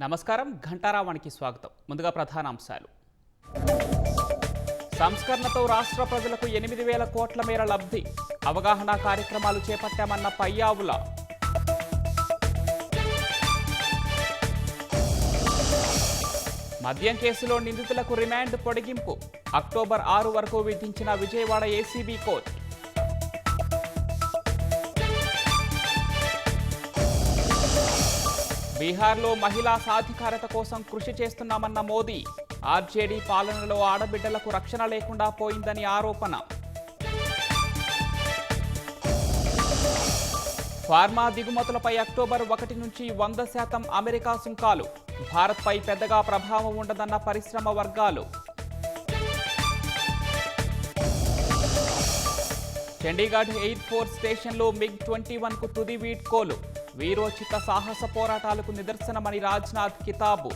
నమస్కారం ఘంటారావానికి స్వాగతం. ముందుగా ప్రధానాంశాలు. సంస్కరణతో రాష్ట్ర ప్రజలకు 8,000 కోట్ల మేర లబ్ధి. అవగాహన కార్యక్రమాలు చేపట్టామన్న పయ్యావుల. మద్యం కేసులో నిందితులకు రిమాండ్ పొడిగింపు. అక్టోబర్ 6 వరకు విధించిన విజయవాడ ఏసీబీ కోర్టు. బీహార్లో మహిళా సాధికారత కోసం కృషి చేస్తున్నామన్న మోదీ. ఆర్జేడీ పాలనలో ఆడబిడ్డలకు రక్షణ లేకుండా పోయిందని ఆరోపణ. ఫార్మా దిగుమతులపై అక్టోబర్ 1 నుంచి 100% అమెరికా సుంకాలు. భారత్పై పెద్దగా ప్రభావం ఉండదన్న పరిశ్రమ వర్గాలు. చండీగఢ్ ఎయిర్ ఫోర్స్ స్టేషన్లో MiG-21కు తుది వీడ్కోలు. వీరోచిత సాహస పోరాటాలకు నిదర్శనమని రాజ్నాథ్ కితాబు.